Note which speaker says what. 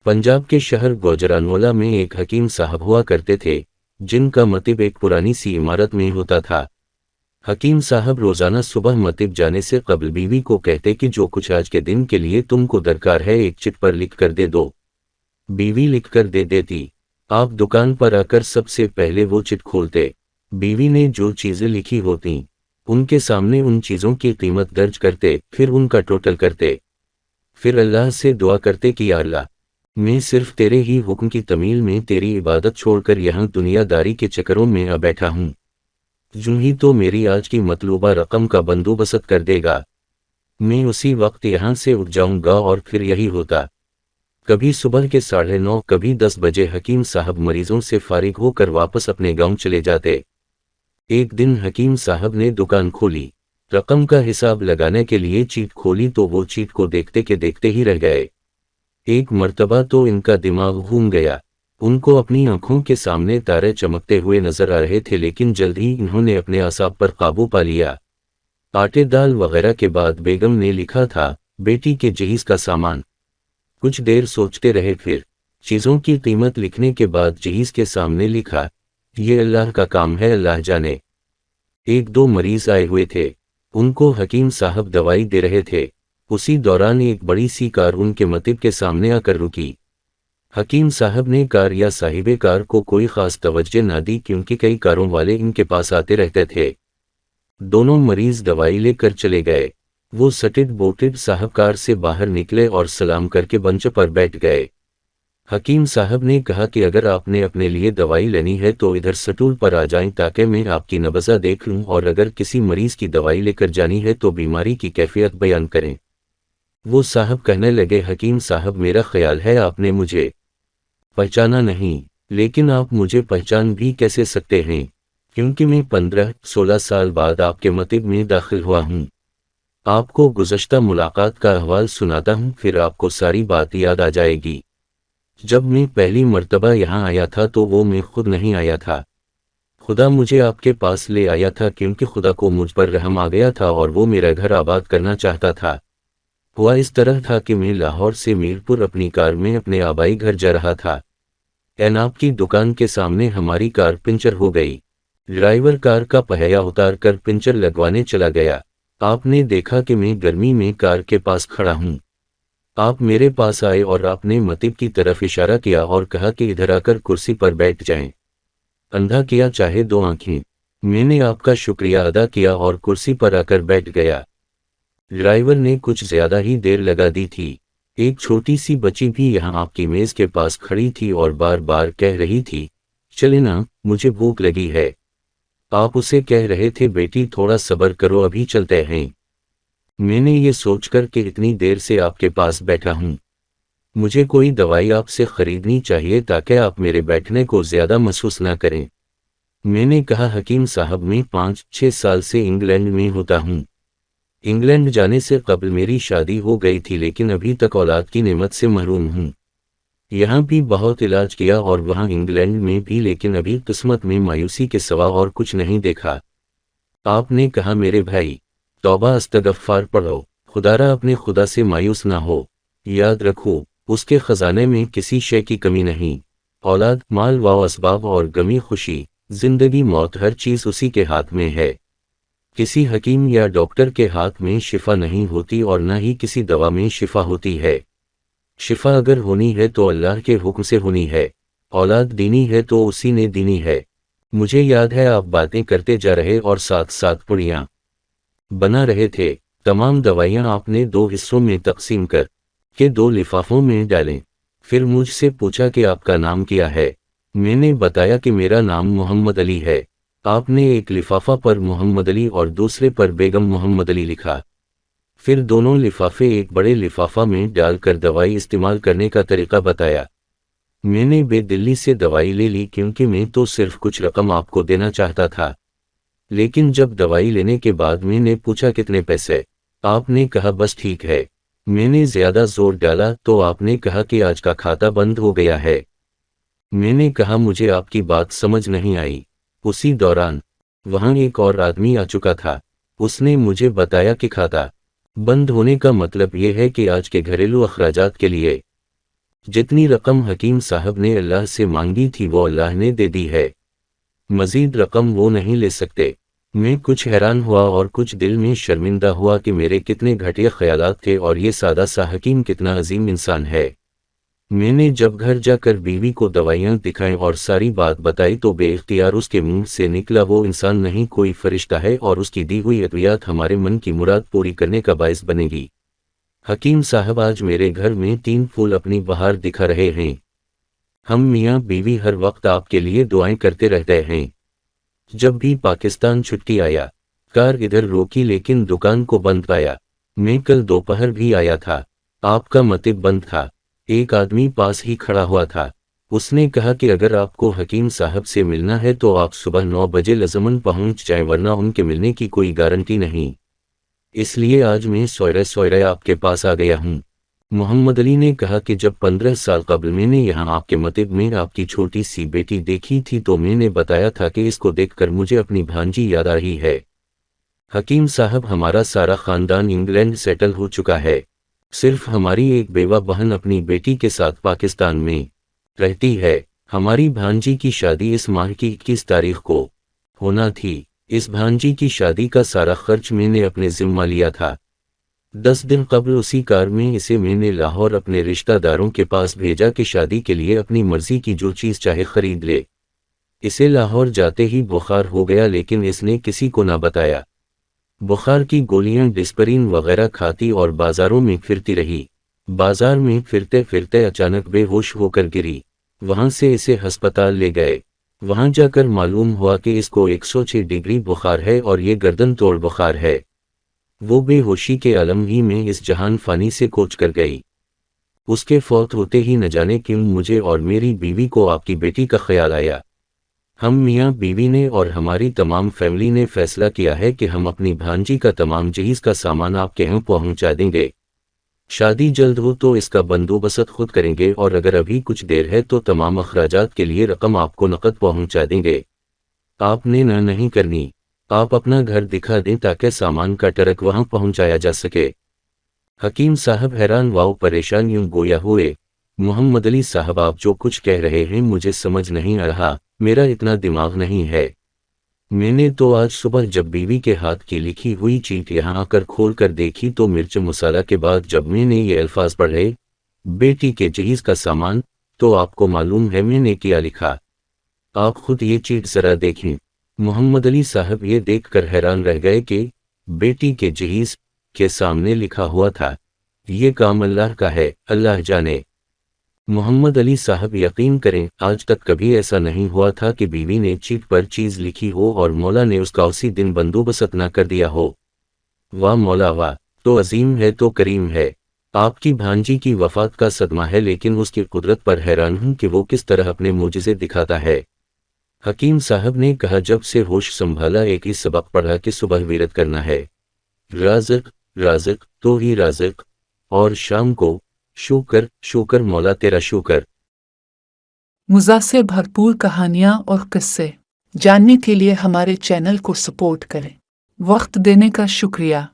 Speaker 1: पंजाब के शहर गुजरानवाला में एक हकीम साहब हुआ करते थे, जिनका मतिब एक पुरानी सी इमारत में होता था। हकीम साहब रोजाना सुबह मतिब जाने से कबल बीवी को कहते कि जो कुछ आज के दिन के लिए तुमको दरकार है एक चिट पर लिख कर दे दो। बीवी लिख कर दे देती। आप दुकान पर आकर सबसे पहले वो चिट खोलते। बीवी ने जो चीजें लिखी होती उनके सामने उन चीजों की कीमत दर्ज करते, फिर उनका टोटल करते। फिर अल्लाह से दुआ करते कि या अल्लाह, मैं सिर्फ तेरे ही हुक्म की तमील में तेरी इबादत छोड़कर यहाँ दुनियादारी के चक्करों में आ बैठा हूँ। यूं ही तो मेरी आज की मतलूबा रकम का बंदोबस्त कर देगा। मैं उसी वक्त यहाँ से उठ जाऊंगा। और फिर यही होता। कभी सुबह के 9:30, कभी 10 बजे हकीम साहब मरीजों से फारिग होकर वापस अपने गांव चले जाते। एक दिन हकीम साहब ने दुकान खोली। रकम का हिसाब लगाने के लिए चीट खोली तो वो चीट को देखते के देखते ही रह गए। एक मर्तबा तो इनका दिमाग घूम गया। उनको अपनी आंखों के सामने तारे चमकते हुए नजर आ रहे थे, लेकिन जल्द ही इन्होंने अपने असाब पर काबू पा लिया। आटे दाल वगैरह के बाद बेगम ने लिखा था, बेटी के जहीज का सामान। कुछ देर सोचते रहे, फिर चीजों की कीमत लिखने के बाद जहीज के सामने लिखा, ये अल्लाह का काम है, अल्लाह जाने। एक दो मरीज आए हुए थे, उनको हकीम साहब दवाई दे रहे थे। उसी दौरान एक बड़ी सी कार उनके मतिब के सामने आकर रुकी। हकीम साहब ने कार या साहिबे कार को कोई खास तवज्जो ना दी, क्योंकि कई कारों वाले इनके पास आते रहते थे। दोनों मरीज दवाई लेकर चले गए। वो सटिड बोटिड साहब कार से बाहर निकले और सलाम करके बेंच पर बैठ गए। हकीम साहब ने कहा कि अगर आपने अपने लिए दवाई लेनी है तो इधर स्टूल पर आ जाएं ताकि मैं आपकी नब्ज़ देख लूं, और अगर किसी मरीज की दवाई लेकर जानी है तो बीमारी की कैफियत बयान करें। वो साहब कहने लगे, हकीम साहब, मेरा ख्याल है आपने मुझे पहचाना नहीं, लेकिन आप मुझे पहचान भी कैसे सकते हैं, क्योंकि मैं 15-16 साल बाद आपके मतिब में दाखिल हुआ हूँ। आपको गुज़श्ता मुलाकात का अहवाल सुनाता हूँ, फिर आपको सारी बात याद आ जाएगी। जब मैं पहली मर्तबा यहाँ आया था तो वो मैं खुद नहीं आया था। खुदा मुझे आपके पास ले आया था, क्योंकि खुदा को मुझ पर रहम आ गया था और वो मेरा घर आबाद करना चाहता था। हुआ इस तरह था कि मैं लाहौर से मीरपुर अपनी कार में अपने आबाई घर जा रहा था। एनाब की दुकान के सामने हमारी कार पंचर हो गई। ड्राइवर कार का पहिया उतार कर पंचर लगवाने चला गया। आपने देखा कि मैं गर्मी में कार के पास खड़ा हूँ। आप मेरे पास आए और आपने मतिब की तरफ इशारा किया और कहा कि इधर आकर कुर्सी पर बैठ जाएं। अंधा किया चाहे दो आंखें। मैंने आपका शुक्रिया अदा किया और कुर्सी पर आकर बैठ गया। ड्राइवर ने कुछ ज्यादा ही देर लगा दी थी। एक छोटी सी बच्ची भी यहाँ आपकी मेज के पास खड़ी थी और बार बार कह रही थी, चले ना, मुझे भूख लगी है। आप उसे कह रहे थे, बेटी थोड़ा सब्र करो, अभी चलते हैं। मैंने ये सोचकर कि इतनी देर से आपके पास बैठा हूँ, मुझे कोई दवाई आपसे खरीदनी चाहिए ताकि आप मेरे बैठने को ज्यादा महसूस ना करें। मैंने कहा, हकीम साहब, मैं 5-6 साल से इंग्लैंड में होता हूँ। इंग्लैंड जाने से कबल मेरी शादी हो गई थी, लेकिन अभी तक औलाद की नेमत से महरूम हूँ। यहाँ भी बहुत इलाज किया और वहाँ इंग्लैंड में भी, लेकिन अभी किस्मत में मायूसी के सिवा और कुछ नहीं देखा। आपने कहा, मेरे भाई, तौबा अस्तगफार पढ़ो, खुदारा अपने खुदा से मायूस ना हो। याद रखो, उसके खजाने में किसी शय की कमी नहीं। औलाद, माल व असबाब और गमी खुशी, जिंदगी मौत, हर चीज उसी के हाथ में है। किसी हकीम या डॉक्टर के हाथ में शिफा नहीं होती और न ही किसी दवा में शिफा होती है। शिफा अगर होनी है तो अल्लाह के हुक्म से होनी है। औलाद दीनी है तो उसी ने दीनी है। मुझे याद है आप बातें करते जा रहे और साथ साथ पुड़ियाँ बना रहे थे। तमाम दवाइयाँ आपने 2 हिस्सों में तकसीम कर के 2 लिफाफों में डालें। फिर मुझसे पूछा कि आपका नाम क्या है। मैंने बताया कि मेरा नाम मोहम्मद अली है। आपने एक लिफाफा पर मोहम्मद अली और दूसरे पर बेगम मोहम्मद अली लिखा। फिर दोनों लिफाफे एक बड़े लिफाफा में डालकर दवाई इस्तेमाल करने का तरीका बताया। मैंने बेदिल्ली से दवाई ले ली, क्योंकि मैं तो सिर्फ कुछ रकम आपको देना चाहता था। लेकिन जब दवाई लेने के बाद मैंने पूछा कितने पैसे, आपने कहा बस ठीक है। मैंने ज्यादा जोर डाला तो आपने कहा कि आज का खाता बंद हो गया है। मैंने कहा, मुझे आपकी बात समझ नहीं आई। उसी दौरान वहां एक और आदमी आ चुका था। उसने मुझे बताया कि खाता बंद होने का मतलब यह है कि आज के घरेलू अखराजात के लिए जितनी रकम हकीम साहब ने अल्लाह से मांगी थी वो अल्लाह ने दे दी है, मजीद रकम वो नहीं ले सकते। मैं कुछ हैरान हुआ और कुछ दिल में शर्मिंदा हुआ कि मेरे कितने घटिया ख्यालात थे और ये सादा सा हकीम कितना अजीम इंसान है। मैंने जब घर जाकर बीवी को दवाइयाँ दिखाई और सारी बात बताई तो बेइख्तियार उसके मुंह से निकला, वो इंसान नहीं कोई फरिश्ता है और उसकी दी हुई अद्वियात हमारे मन की मुराद पूरी करने का बायस बनेगी। हकीम साहब आज मेरे घर में 3 फूल अपनी बहार दिखा रहे हैं। हम मियाँ बीवी हर वक्त आपके लिए दुआएं करते रहते हैं। जब भी पाकिस्तान छुट्टी आया, कार इधर रोकी लेकिन दुकान को बंद पाया। मैं कल दोपहर भी आया था, आपका मतिब बंद था। एक आदमी पास ही खड़ा हुआ था, उसने कहा कि अगर आपको हकीम साहब से मिलना है तो आप सुबह 9 बजे लजमन पहुंच जाएं, वरना उनके मिलने की कोई गारंटी नहीं। इसलिए आज मैं सोयरे आपके पास आ गया हूँ। मोहम्मद अली ने कहा कि जब 15 साल कबल मैंने यहाँ आपके मतिब में आपकी छोटी सी बेटी देखी थी तो मैंने बताया था कि इसको देखकर मुझे अपनी भांजी याद आ रही है। हकीम साहब, हमारा सारा खानदान इंग्लैंड सेटल हो चुका है, सिर्फ हमारी एक बेवा बहन अपनी बेटी के साथ पाकिस्तान में रहती है। हमारी भांजी की शादी इस माह की 21 तारीख को होना थी। इस भांजी की शादी का सारा खर्च मैंने अपने जिम्मा लिया था। 10 दिन कबल उसी कार में इसे मैंने लाहौर अपने रिश्तेदारों के पास भेजा कि शादी के लिए अपनी मर्जी की जो चीज़ चाहे खरीद ले। इसे लाहौर जाते ही बुखार हो गया, लेकिन इसने किसी को ना बताया। बुखार की गोलियां डिस्परिन वगैरह खाती और बाजारों में फिरती रही। बाजार में फिरते फिरते अचानक बेहोश होकर गिरी। वहां से इसे अस्पताल ले गए। वहां जाकर मालूम हुआ कि इसको 106 डिग्री बुखार है और ये गर्दन तोड़ बुखार है। वो बेहोशी के आलम ही में इस जहान फानी से कोच कर गई। उसके फौत होते ही न जाने क्यों मुझे और मेरी बीवी को आपकी बेटी का ख्याल आया। हम मियाँ बीवी ने और हमारी तमाम फैमिली ने फैसला किया है कि हम अपनी भांजी का तमाम जहीज का सामान आपके यहाँ पहुँचा देंगे। शादी जल्द हो तो इसका बंदोबस्त खुद करेंगे और अगर अभी कुछ देर है तो तमाम अखराजात के लिए रकम आपको नकद पहुँचा देंगे। आपने ना नहीं करनी, आप अपना घर दिखा दें ताकि सामान का ट्रक वहां पहुंचाया जा सके। हकीम साहब हैरान व परेशान यूं गोया हुए। मोहम्मद अली साहब, आप जो कुछ कह रहे हैं मुझे समझ नहीं आ रहा, मेरा इतना दिमाग नहीं है। मैंने तो आज सुबह जब बीवी के हाथ की लिखी हुई चीट यहाँ आकर खोल कर देखी तो मिर्च मसाला के बाद जब मैंने ये अल्फाज पढ़े, बेटी के जहीज का सामान, तो आपको मालूम है मैंने क्या लिखा। आप खुद ये चीट जरा देखें। मोहम्मद अली साहब ये देखकर हैरान रह गए कि बेटी के जहीज के सामने लिखा हुआ था, ये काम अल्लाह का है, अल्लाह जाने। मोहम्मद अली साहब, यकीन करें आज तक कभी ऐसा नहीं हुआ था कि बीवी ने चीट पर चीज लिखी हो और मौला ने उसका उसी दिन बंदोबस्त न कर दिया हो। वाह मौला वाह, तो अजीम है तो करीम है। आपकी भांजी की वफात का सदमा है, लेकिन उसकी कुदरत पर हैरान हूं कि वो किस तरह अपने मोजिज़े दिखाता है। हकीम साहब ने कहा, जब से होश संभाला एक ही सबक पढ़ा कि सुबह विरत करना है, राज़िक राज़िक तो ही राज़िक, और शाम को शुक्र शुक्र मौला तेरा शुक्र।
Speaker 2: मुज़ा से भरपूर कहानियाँ और किस्से जानने के लिए हमारे चैनल को सपोर्ट करें। वक्त देने का शुक्रिया।